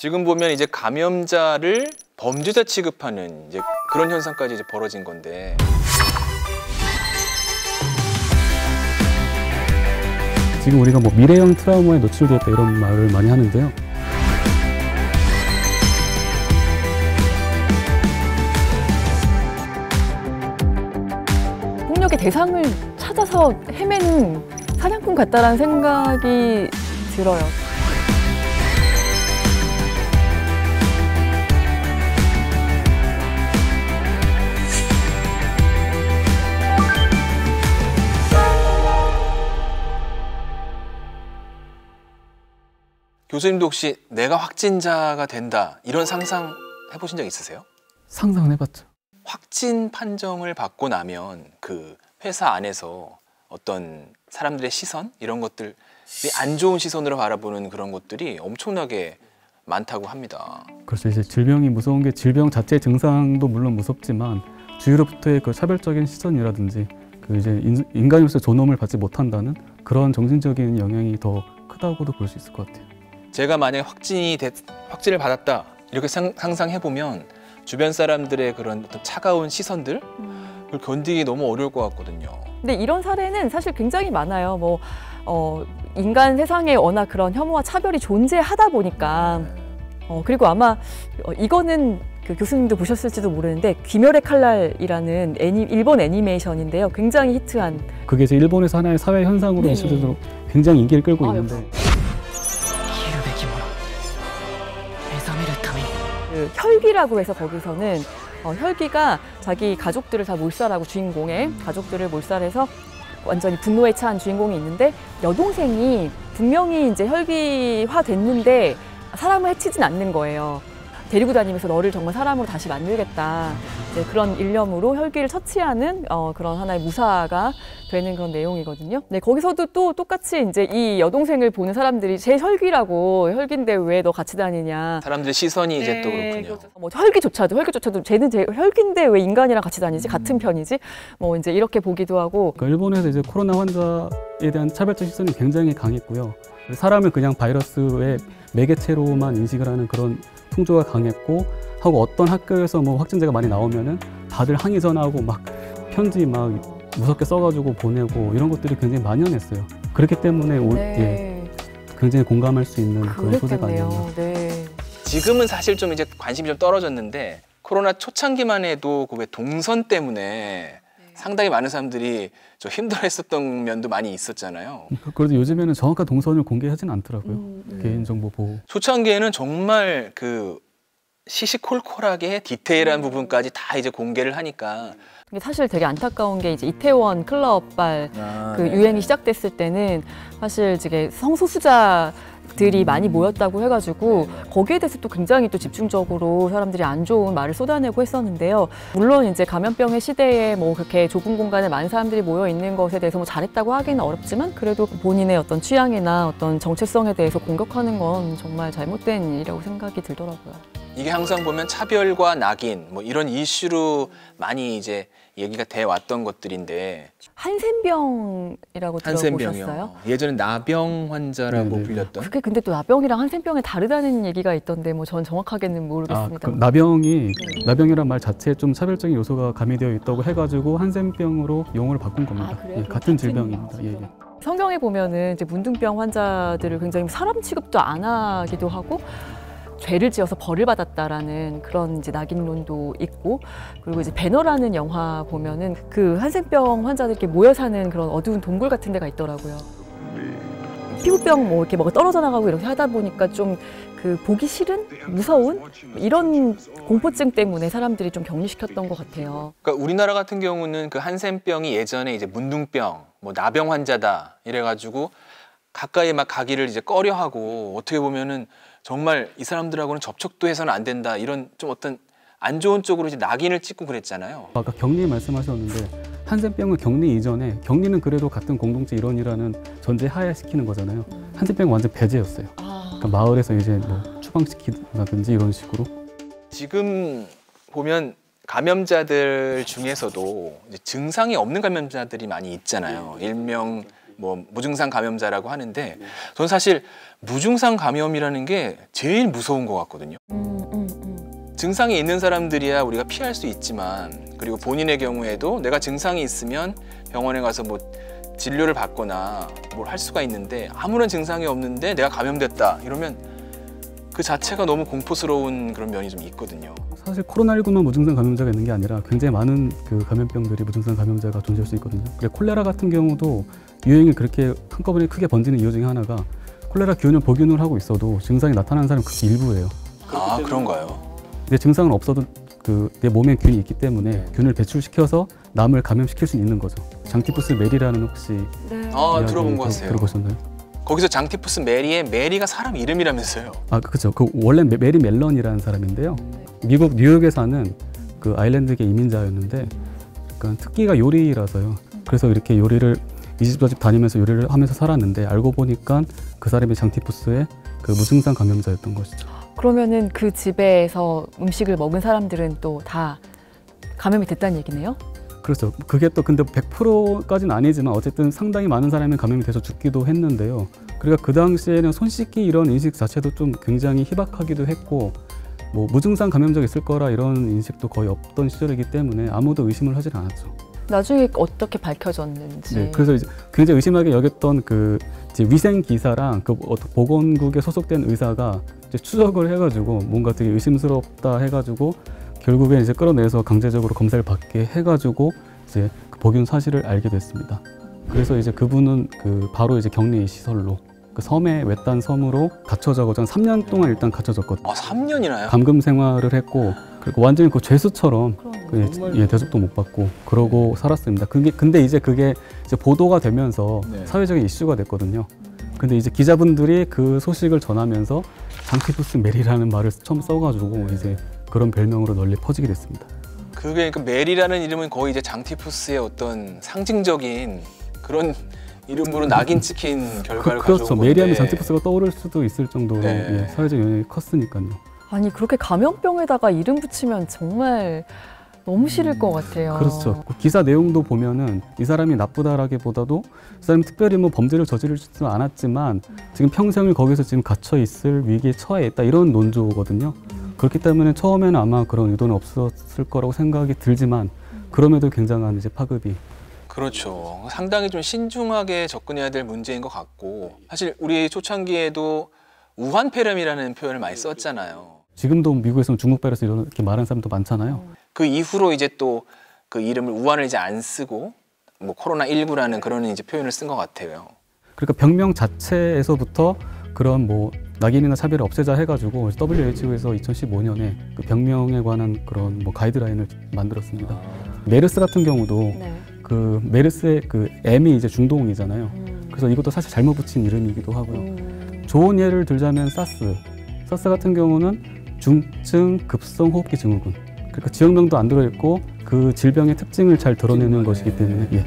지금 보면 이제 감염자를 범죄자 취급하는 이제 그런 현상까지 이제 벌어진 건데. 지금 우리가 뭐 미래형 트라우마에 노출되었다 이런 말을 많이 하는데요. 폭력의 대상을 찾아서 헤매는 사냥꾼 같다라는 생각이 들어요. 교수님도 혹시 내가 확진자가 된다 이런 상상 해보신 적 있으세요? 상상은 해봤죠. 확진 판정을 받고 나면 그 회사 안에서 어떤 사람들의 시선 이런 것들이 안 좋은 시선으로 바라보는 그런 것들이 엄청나게 많다고 합니다. 그렇죠. 이제 질병이 무서운 게 질병 자체의 증상도 물론 무섭지만 주위로부터의 그 차별적인 시선이라든지 그 이제 인간으로서 존엄을 받지 못한다는 그런 정신적인 영향이 더 크다고도 볼 수 있을 것 같아요. 제가 만약에 확진을 받았다 이렇게 상상해보면 주변 사람들의 그런 어떤 차가운 시선들 그걸 견디기 너무 어려울 것 같거든요. 근데 이런 사례는 사실 굉장히 많아요. 인간 세상에 워낙 그런 혐오와 차별이 존재하다 보니까 그리고 아마 이거는 그 교수님도 보셨을지도 모르는데 귀멸의 칼날이라는 일본 애니메이션인데요. 굉장히 히트한. 그게 이제 일본에서 하나의 사회 현상으로 이슈되도록 굉장히 인기를 끌고 있는데. 그 혈귀라고 해서 거기서는 혈귀가 자기 가족들을 다 몰살하고 주인공의 가족들을 몰살해서 완전히 분노에 차한 주인공이 있는데 여동생이 분명히 이제 혈귀화 됐는데 사람을 해치진 않는 거예요. 데리고 다니면서 너를 정말 사람으로 다시 만들겠다. 이제 그런 일념으로 혈귀를 처치하는 그런 하나의 무사가 되는 그런 내용이거든요. 네, 거기서도 또 똑같이 이제 이 여동생을 보는 사람들이 제 혈귀라고 혈귀인데 왜 너 같이 다니냐. 사람들의 시선이 이제 또 그렇군요. 뭐 혈귀조차도 쟤는 제 혈귀인데 왜 인간이랑 같이 다니지? 같은 편이지? 뭐 이제 이렇게 보기도 하고. 그러니까 일본에서 이제 코로나 환자에 대한 차별적 시선이 굉장히 강했고요. 사람을 그냥 바이러스의 매개체로만 인식을 하는 그런 풍조가 강했고 하고 어떤 학교에서 뭐 확진자가 많이 나오면은 다들 항의 전화하고 막 편지 막 무섭게 써가지고 보내고 이런 것들이 굉장히 만연했어요. 그렇기 때문에 굉장히 공감할 수 있는 그런 소재가 아니었나. 네. 지금은 사실 좀 이제 관심이 좀 떨어졌는데 코로나 초창기만 해도 그 왜 동선 때문에 상당히 많은 사람들이 좀 힘들어했었던 면도 많이 있었잖아요. 그래도 요즘에는 정확한 동선을 공개하진 않더라고요. 개인정보 보호. 초창기에는 정말 그 시시콜콜하게 디테일한 부분까지 다 이제 공개를 하니까. 사실 되게 안타까운 게 이제 이태원 클럽발 그 유행이 시작됐을 때는 사실 이게 성소수자들이 많이 모였다고 해가지고 거기에 대해서 또 굉장히 또 집중적으로 사람들이 안 좋은 말을 쏟아내고 했었는데요. 물론 이제 감염병의 시대에 뭐 그렇게 좁은 공간에 많은 사람들이 모여 있는 것에 대해서 뭐 잘했다고 하기는 어렵지만 그래도 본인의 어떤 취향이나 어떤 정체성에 대해서 공격하는 건 정말 잘못된 일이라고 생각이 들더라고요. 이게 항상 보면 차별과 낙인 뭐 이런 이슈로 많이 이제 얘기가 돼 왔던 것들인데 한센병이라고 들어보셨어요? 예전에 나병 환자라고 불렸던. 그게 근데 또 나병이랑 한센병이 다르다는 얘기가 있던데 뭐 전 정확하게는 모르겠습니다. 나병이란 말 자체에 좀 차별적인 요소가 가미되어 있다고 해가지고 한센병으로 용어를 바꾼 겁니다. 같은 질병입니다. 성경에 보면은 이제 문둥병 환자들을 굉장히 사람 취급도 안 하기도 하고. 죄를 지어서 벌을 받았다라는 그런 이제 낙인론도 있고 그리고 이제 배너라는 영화 보면은 그 한센병 환자들이 이렇게 모여 사는 그런 어두운 동굴 같은 데가 있더라고요. 피부병 뭐 이렇게 뭐가 떨어져 나가고 이렇게 하다 보니까 좀 그 보기 싫은 무서운 이런 공포증 때문에 사람들이 좀 격리시켰던 것 같아요. 그러니까 우리나라 같은 경우는 그 한센병이 예전에 이제 문둥병, 뭐 나병 환자다 이래가지고 가까이 막 가기를 이제 꺼려하고 어떻게 보면은 정말 이 사람들하고는 접촉도 해서는 안 된다 이런 좀 어떤 안 좋은 쪽으로 이제 낙인을 찍고 그랬잖아요. 아까 격리 말씀하셨는데 한센병은 격리 이전에 격리는 그래도 같은 공동체 일원이라는 전제 하에 시키는 거잖아요. 한센병은 완전 배제였어요. 그러니까 마을에서 이제 뭐 추방시킨다든지 이런 식으로. 지금 보면 감염자들 중에서도 이제 증상이 없는 감염자들이 많이 있잖아요. 일명 뭐 무증상 감염자라고 하는데 저는 사실 무증상 감염이라는 게 제일 무서운 것 같거든요. 증상이 있는 사람들이야 우리가 피할 수 있지만 그리고 본인의 경우에도 내가 증상이 있으면 병원에 가서 뭐 진료를 받거나 뭘 할 수가 있는데 아무런 증상이 없는데 내가 감염됐다 이러면 그 자체가 너무 공포스러운 그런 면이 좀 있거든요. 사실 코로나19만 무증상 감염자가 있는 게 아니라 굉장히 많은 그 감염병들이 무증상 감염자가 존재할 수 있거든요. 그리고 콜레라 같은 경우도 유행이 그렇게 한꺼번에 크게 번지는 이유 중에 하나가 콜레라 균을 복균을 하고 있어도 증상이 나타나는 사람은 극히 일부예요. 아 그런가요? 내 증상은 없어도 내 몸에 균이 있기 때문에 균을 배출시켜서 남을 감염시킬 수 있는 거죠. 장티푸스 메리라는 혹시 들어본 것 같아요. 들어보셨나요? 거기서 장티푸스 메리의 메리가 사람 이름이라면서요? 아 그렇죠. 그 원래 메리 멜런이라는 사람인데요. 미국 뉴욕에 사는 그 아일랜드계 이민자였는데 그러니까 특기가 요리라서요. 그래서 이렇게 요리를 이 집 저 집 다니면서 요리를 하면서 살았는데 알고 보니까 그 사람이 장티푸스의 그 무증상 감염자였던 것이죠. 그러면은 그 집에서 음식을 먹은 사람들은 또 다 감염이 됐다는 얘기네요? 그렇죠. 그게 또 근데 100%까지는 아니지만 어쨌든 상당히 많은 사람이 감염이 돼서 죽기도 했는데요. 그러니까 그 당시에는 손 씻기 이런 인식 자체도 좀 굉장히 희박하기도 했고 뭐 무증상 감염자가 있을 거라 이런 인식도 거의 없던 시절이기 때문에 아무도 의심을 하질 않았죠. 나중에 어떻게 밝혀졌는지. 네, 그래서 이제 굉장히 의심하게 여겼던 그 이제 위생 기사랑 그 보건국에 소속된 의사가 이제 추적을 해가지고 뭔가 되게 의심스럽다 해가지고 결국에 이제 끌어내서 강제적으로 검사를 받게 해가지고 이제 그 복균 사실을 알게 됐습니다. 그래서 이제 그분은 그 바로 이제 격리 시설로 그 섬의 외딴 섬으로 갇혀져서 3년 동안 일단 갇혀졌거든요. 아 3년이나요? 감금 생활을 했고 그리고 완전히 그 죄수처럼 대접도 못 받고 그러고 살았습니다. 근데 이제 그게 이제 보도가 되면서 사회적인 이슈가 됐거든요. 근데 이제 기자분들이 그 소식을 전하면서 장티푸스 메리라는 말을 처음 써가지고 이제 그런 별명으로 널리 퍼지게 됐습니다. 그게 그 메리라는 이름은 거의 이제 장티푸스의 어떤 상징적인 그런 이름으로 낙인 찍힌 결과를 그렇죠. 가져온 건데. 메리하면 장티푸스가 떠오를 수도 있을 정도로 네. 사회적 영향이 컸으니까요. 아니 그렇게 감염병에다가 이름 붙이면 정말 너무 싫을 것 같아요. 그렇죠. 그 기사 내용도 보면은 이 사람이 나쁘다라기보다도 이 사람이 특별히 뭐 범죄를 저지르지는 않았지만 지금 평생을 거기서 지금 갇혀 있을 위기에 처해 있다 이런 논조거든요. 그렇기 때문에 처음에는 아마 그런 의도는 없었을 거라고 생각이 들지만 그럼에도 굉장한 이제 파급이. 그렇죠. 상당히 좀 신중하게 접근해야 될 문제인 것 같고 사실 우리 초창기에도 우한폐렴이라는 표현을 많이 썼잖아요. 지금도 미국에서는 중국 바이러스 이렇게 말하는 사람도 많잖아요. 그 이후로 이제 또 그 이름을 우한을 이제 안 쓰고 뭐 코로나19라는 그런 이제 표현을 쓴 것 같아요. 그러니까 병명 자체에서부터 그런 뭐 낙인이나 차별을 없애자 해가지고 WHO에서 2015년에 그 병명에 관한 그런 뭐 가이드라인을 만들었습니다. 메르스 같은 경우도 그 메르스의 그 M이 이제 중동이잖아요. 그래서 이것도 사실 잘못 붙인 이름이기도 하고요. 좋은 예를 들자면 사스 같은 경우는 중증 급성 호흡기 증후군. 그러니까 지역명도 안 들어있고 그 질병의 특징을 잘 드러내는 것이기 때문에.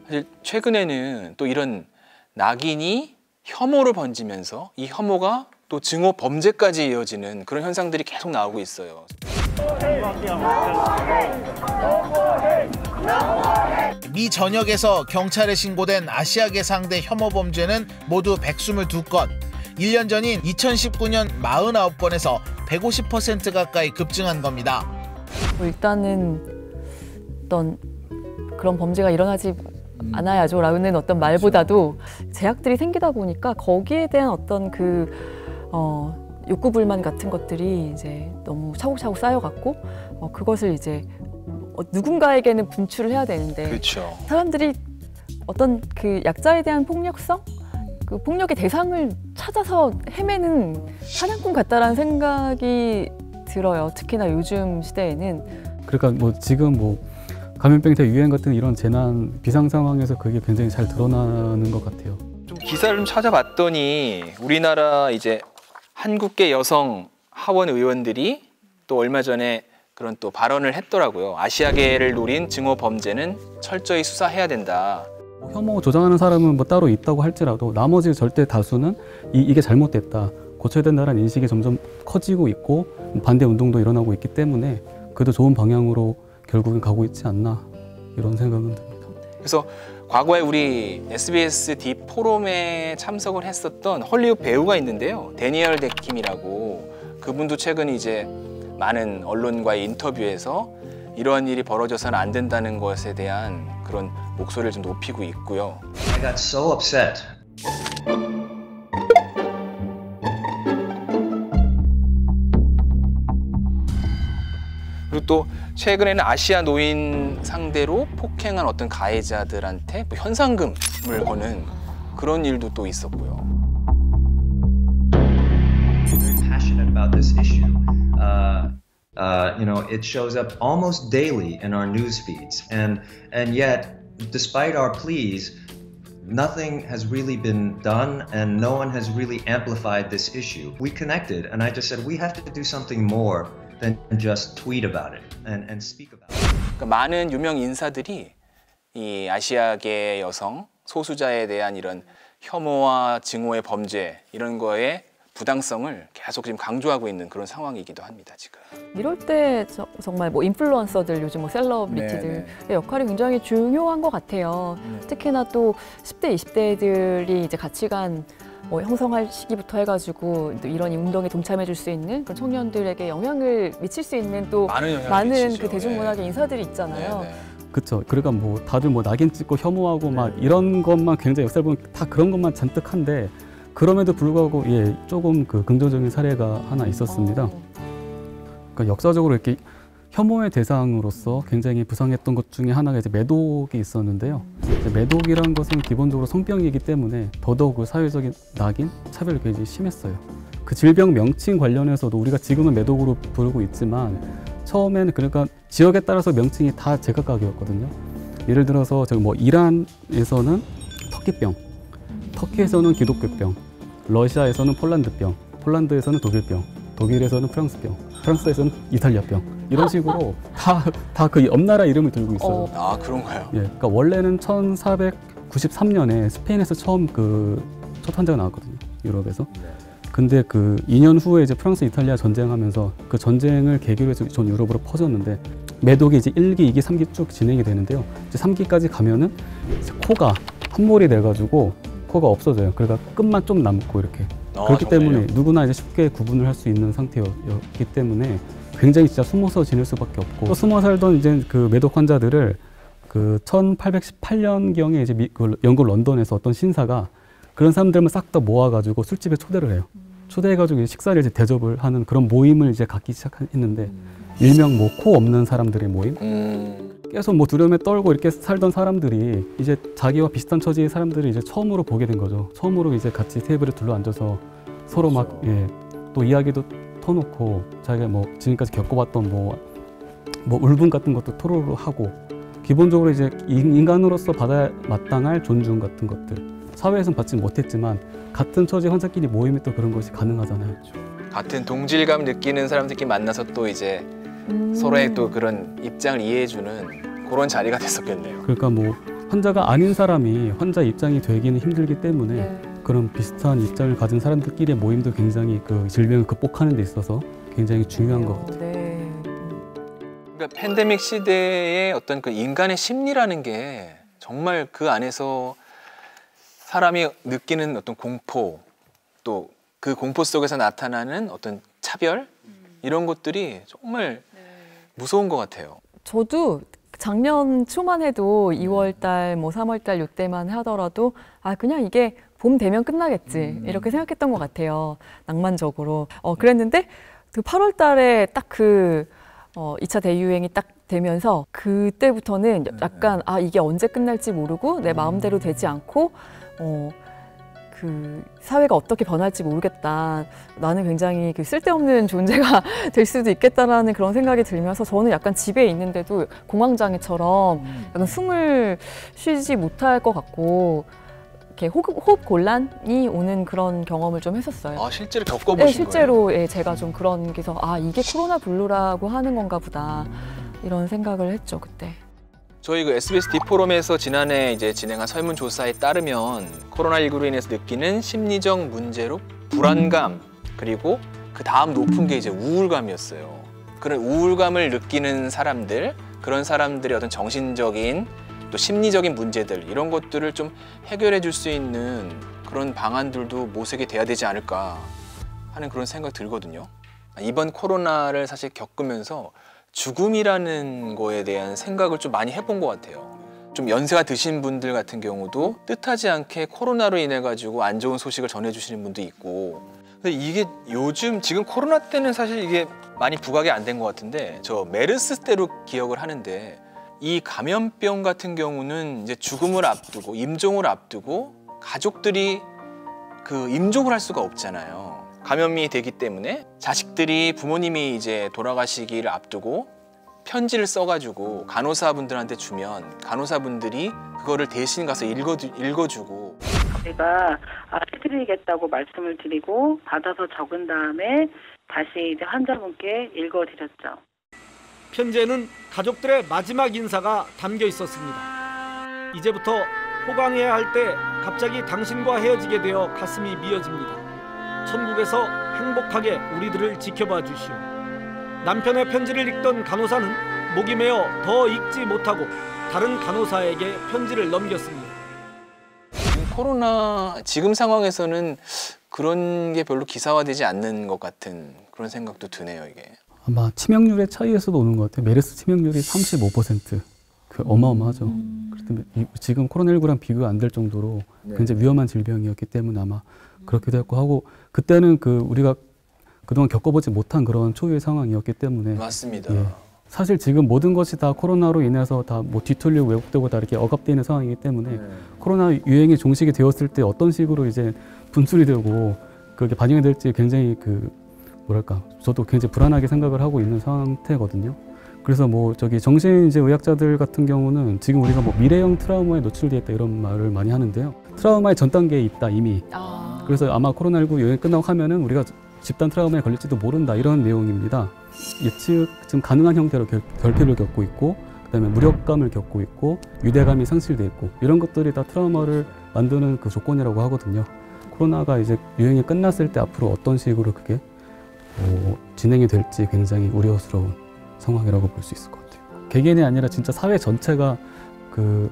사실 최근에는 또 이런 낙인이 혐오로 번지면서 이 혐오가 또 증오 범죄까지 이어지는 그런 현상들이 계속 나오고 있어요. 미 전역에서 경찰에 신고된 아시아계 상대 혐오 범죄는 모두 122건. 1년 전인 2019년 49건에서 150% 가까이 급증한 겁니다. 일단은 어떤 그런 범죄가 일어나지 않아야죠 라는 어떤 말보다도 제약들이 생기다 보니까 거기에 대한 어떤 그 욕구 불만 같은 것들이 이제 너무 차곡차곡 쌓여갖고 그것을 이제 누군가에게는 분출을 해야 되는데 그렇죠. 사람들이 어떤 그 약자에 대한 폭력성? 그 폭력의 대상을 찾아서 헤매는 사냥꾼 같다라는 생각이 들어요. 특히나 요즘 시대에는. 그러니까 뭐 지금 뭐 감염병 대유행 같은 이런 재난 비상 상황에서 그게 굉장히 잘 드러나는 것 같아요. 좀 기사를 좀 찾아봤더니 우리나라 이제 한국계 여성 하원 의원들이 또 얼마 전에 그런 또 발언을 했더라고요. 아시아계를 노린 증오 범죄는 철저히 수사해야 된다. 혐오 조장하는 사람은 뭐 따로 있다고 할지라도 나머지 절대 다수는 이게 잘못됐다, 고쳐야 된다는 인식이 점점 커지고 있고 반대 운동도 일어나고 있기 때문에 그래도 좋은 방향으로 결국은 가고 있지 않나 이런 생각은 듭니다. 그래서 과거에 우리 SBS D 포럼에 참석을 했었던 헐리우드 배우가 있는데요. 데니얼 데킴이라고, 그분도 최근 이제 많은 언론과의 인터뷰에서 이러한 일이 벌어져서는 안 된다는 것에 대한 그런 목소리를 좀 높이고 있고요. I got so upset. 그리고 또 최근에는 아시아 노인 상대로 폭행한 어떤 가해자들한테 뭐 현상금을 거는 그런 일도 또 있었고요. Very passionate about this issue. You know, it shows up almost daily in our news feeds, and yet, despite our pleas, nothing has really been done, and no one has really amplified this issue. We connected, and I just said we have to do something more than just tweet about it and speak about it. 그러니까 많은 유명 인사들이 이 아시아계 여성 소수자에 대한 이런 혐오와 증오의 범죄 이런 거에 부당성을 계속 지금 강조하고 있는 그런 상황이기도 합니다, 지금. 이럴 때 정말 뭐 인플루언서들, 요즘 뭐 셀러브리티들의 역할이 굉장히 중요한 것 같아요. 특히나 또 10대, 20대들이 이제 가치관 뭐 형성할 시기부터 해가지고 또 이런 운동에 동참해 줄 수 있는 그런 청년들에게 영향을 미칠 수 있는 또 많은 그 대중문화계 인사들이 있잖아요. 그렇죠. 그러니까 뭐 다들 뭐 낙인 찍고 혐오하고 막 이런 것만 굉장히 역사를 보면 다 그런 것만 잔뜩한데, 그럼에도 불구하고 예, 조금 그 긍정적인 사례가 하나 있었습니다. 그러니까 역사적으로 이렇게 혐오의 대상으로서 굉장히 부상했던 것 중에 하나가 이제 매독이 있었는데요. 이제 매독이라는 것은 기본적으로 성병이기 때문에 더더욱 그 사회적인 낙인, 차별이 굉장히 심했어요. 그 질병 명칭 관련해서도 우리가 지금은 매독으로 부르고 있지만 처음에는 그러니까 지역에 따라서 명칭이 다 제각각이었거든요. 예를 들어서 저기 뭐 이란에서는 터키병, 터키에서는 기독교병, 러시아에서는 폴란드병, 폴란드에서는 독일병, 독일에서는 프랑스병, 프랑스에서는 이탈리아병, 이런 식으로 다 그 옆 나라 이름을 들고 있어요. 아, 그런가요? 예, 그러니까 원래는 1493년에 스페인에서 처음 그 첫 환자가 나왔거든요, 유럽에서. 근데 그 2년 후에 이제 프랑스, 이탈리아 전쟁하면서 그 전쟁을 계기로 해서 전 유럽으로 퍼졌는데, 매독이 이제 1기, 2기, 3기 쭉 진행이 되는데요. 이제 3기까지 가면은 코가 함몰이 돼가지고 코가 없어져요. 그러니까 끝만 좀 남고 이렇게. 그렇기 정말요? 때문에 누구나 이제 쉽게 구분을 할 수 있는 상태였기 때문에 굉장히 진짜 숨어서 지낼 수밖에 없고, 또 숨어 살던 이제 그 매독 환자들을 그 1818년경에 이제 그 영국 런던에서 어떤 신사가 그런 사람들만 싹 다 모아가지고 술집에 초대를 해요. 초대해가지고 이제 식사를 이제 대접을 하는 그런 모임을 이제 갖기 시작했는데, 일명 뭐 코 없는 사람들의 모임. 계속 뭐 두려움에 떨고 이렇게 살던 사람들이 이제 자기와 비슷한 처지의 사람들을 이제 처음으로 보게 된 거죠. 처음으로 이제 같이 테이블에 둘러 앉아서 서로 막 또 이야기도 터놓고 자기가 뭐 지금까지 겪어봤던 뭐 울분 같은 것도 토로로 하고, 기본적으로 이제 인간으로서 받아야 마땅할 존중 같은 것들 사회에서는 받지 못했지만 같은 처지 환자끼리 모이면 또 그런 것이 가능하잖아요. 같은 동질감 느끼는 사람들끼리 만나서 또 이제 서로의 또 그런 입장을 이해해주는 그런 자리가 됐었겠네요. 그러니까 뭐 환자가 아닌 사람이 환자 입장이 되기는 힘들기 때문에 그런 비슷한 입장을 가진 사람들끼리의 모임도 굉장히 그 질병을 극복하는 데 있어서 굉장히 중요한 것 같아요. 그러니까 팬데믹 시대의 어떤 그 인간의 심리라는 게 정말 그 안에서 사람이 느끼는 어떤 공포, 또 그 공포 속에서 나타나는 어떤 차별, 이런 것들이 정말 무서운 것 같아요. 저도 작년 초만 해도 2월달, 뭐 3월달 이때만 하더라도 아 그냥 이게 봄 되면 끝나겠지 이렇게 생각했던 것 같아요. 낭만적으로. 그랬는데 그 8월달에 딱 그 2차 대유행이 딱 되면서 그때부터는 약간 아 이게 언제 끝날지 모르고 내 마음대로 되지 않고 그 사회가 어떻게 변할지 모르겠다. 나는 굉장히 그 쓸데없는 존재가 될 수도 있겠다라는 그런 생각이 들면서 저는 약간 집에 있는데도 공황장애처럼 약간 숨을 쉬지 못할 것 같고 이렇게 호흡 곤란이 오는 그런 경험을 좀 했었어요. 아 실제로 겪어보신 네, 실제로 거예요? 예, 제가 좀 그런 게서 아 이게 코로나 블루라고 하는 건가 보다 이런 생각을 했죠 그때. 저희 그 SBS D 포럼에서 지난해 이제 진행한 설문조사에 따르면 코로나19로 인해서 느끼는 심리적 문제로 불안감, 그리고 그 다음 높은 게 이제 우울감이었어요. 그런 우울감을 느끼는 사람들, 그런 사람들의 어떤 정신적인 또 심리적인 문제들 이런 것들을 좀 해결해 줄 수 있는 그런 방안들도 모색이 돼야 되지 않을까 하는 그런 생각이 들거든요. 이번 코로나를 사실 겪으면서 죽음이라는 거에 대한 생각을 좀 많이 해본 것 같아요. 좀 연세가 드신 분들 같은 경우도 뜻하지 않게 코로나로 인해 가지고 안 좋은 소식을 전해주시는 분도 있고. 근데 이게 요즘 지금 코로나 때는 사실 이게 많이 부각이 안 된 것 같은데 저 메르스 때로 기억을 하는데 이 감염병 같은 경우는 이제 죽음을 앞두고 임종을 앞두고 가족들이 그 임종을 할 수가 없잖아요. 감염이 되기 때문에 자식들이 부모님이 이제 돌아가시기를 앞두고 편지를 써가지고 간호사분들한테 주면 간호사분들이 그거를 대신 가서 읽어주고 제가 해드리겠다고 말씀을 드리고 받아서 적은 다음에 다시 이제 환자분께 읽어드렸죠. 편지에는 가족들의 마지막 인사가 담겨 있었습니다. 이제부터 호강해야 할 때 갑자기 당신과 헤어지게 되어 가슴이 미어집니다. 천국에서 행복하게 우리들을 지켜봐 주시오. 남편의 편지를 읽던 간호사는 목이 메어 더 읽지 못하고 다른 간호사에게 편지를 넘겼습니다. 코로나 지금 상황에서는 그런 게 별로 기사화되지 않는 것 같은 그런 생각도 드네요, 이게. 아마 치명률의 차이에서도 오는 것 같아요. 메르스 치명률이 35%. 그 어마어마하죠. 지금 코로나19랑 비교가 안 될 정도로 굉장히 위험한 질병이었기 때문에 아마 그렇기도 했고 하고 그때는 그 우리가 그동안 겪어보지 못한 그런 초유의 상황이었기 때문에 맞습니다. 예. 사실 지금 모든 것이 다 코로나로 인해서 다 뭐 뒤틀리고 왜곡되고 다 이렇게 억압되는 상황이기 때문에 코로나 유행이 종식이 되었을 때 어떤 식으로 이제 분출이 되고 그게 반영이 될지 굉장히 그 뭐랄까 저도 굉장히 불안하게 생각을 하고 있는 상태거든요. 그래서 뭐 저기 정신 이제 의학자들 같은 경우는 지금 우리가 뭐 미래형 트라우마에 노출돼 있다 이런 말을 많이 하는데요. 트라우마의 전 단계에 있다 이미. 그래서 아마 코로나19 유행 끝나고 하면은 우리가 집단 트라우마에 걸릴지도 모른다 이런 내용입니다. 예측 지금 가능한 형태로 결핍을 겪고 있고 그다음에 무력감을 겪고 있고 유대감이 상실돼 있고 이런 것들이 다 트라우마를 만드는 그 조건이라고 하거든요. 코로나가 이제 유행이 끝났을 때 앞으로 어떤 식으로 그게 진행이 될지 굉장히 우려스러운 상황이라고 볼 수 있을 것 같아요. 개개인이 아니라 진짜 사회 전체가 그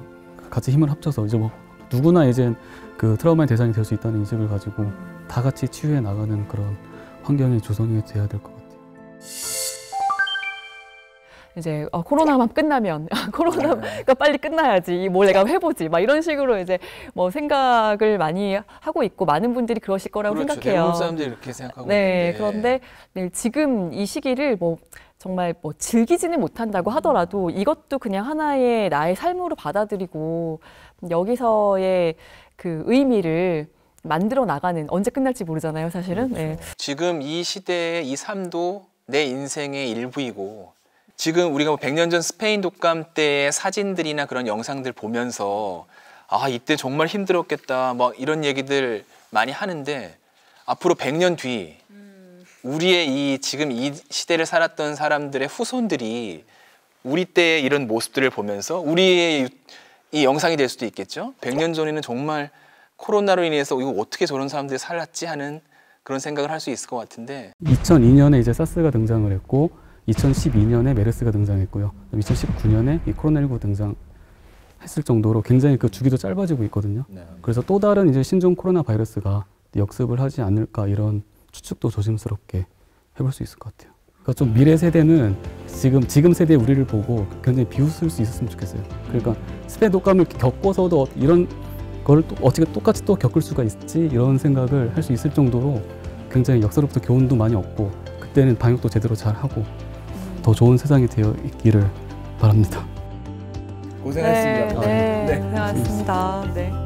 같이 힘을 합쳐서 이제 뭐 누구나 이제 그 트라우마의 대상이 될 수 있다는 인식을 가지고 다 같이 치유해 나가는 그런 환경이 조성이 돼야 될 것 같아요. 이제 코로나만 끝나면 코로나가 빨리 끝나야지 뭘 내가 해보지 막 이런 식으로 이제 뭐 생각을 많이 하고 있고 많은 분들이 그러실 거라고 그렇죠. 생각해요. 대부분 사람들이 이렇게 생각하고 네, 있는데. 그런데 네, 지금 이 시기를 뭐 정말 뭐 즐기지는 못한다고 하더라도 이것도 그냥 하나의 나의 삶으로 받아들이고 여기서의 그 의미를 만들어 나가는 언제 끝날지 모르잖아요, 사실은. 그렇죠. 네. 지금 이 시대의 이 삶도 내 인생의 일부이고 지금 우리가 뭐 100년 전 스페인 독감 때의 사진들이나 그런 영상들 보면서 아 이때 정말 힘들었겠다 뭐 이런 얘기들 많이 하는데 앞으로 100년 뒤 우리의 이 지금 이 시대를 살았던 사람들의 후손들이 우리 때의 이런 모습들을 보면서 우리의 이 영상이 될 수도 있겠죠. 100년 전에는 정말 코로나로 인해서 이거 어떻게 저런 사람들이 살았지 하는 그런 생각을 할 수 있을 것 같은데 2002년에 이제 사스가 등장을 했고 2012년에 메르스가 등장했고요. 2019년에 이 코로나19 등장했을 정도로 굉장히 그 주기도 짧아지고 있거든요. 그래서 또 다른 이제 신종 코로나 바이러스가 역습을 하지 않을까 이런 추측도 조심스럽게 해볼 수 있을 것 같아요. 그러니까 좀 미래 세대는 지금 세대 우리를 보고 굉장히 비웃을 수 있었으면 좋겠어요. 그러니까 스페인 독감을 겪어서도 이런 걸 또 어떻게 똑같이 또 겪을 수가 있지 이런 생각을 할 수 있을 정도로 굉장히 역사로부터 교훈도 많이 얻고 그때는 방역도 제대로 잘 하고 더 좋은 세상이 되어 있기를 바랍니다. 고생하셨습니다. 네, 고생하셨습니다. 네.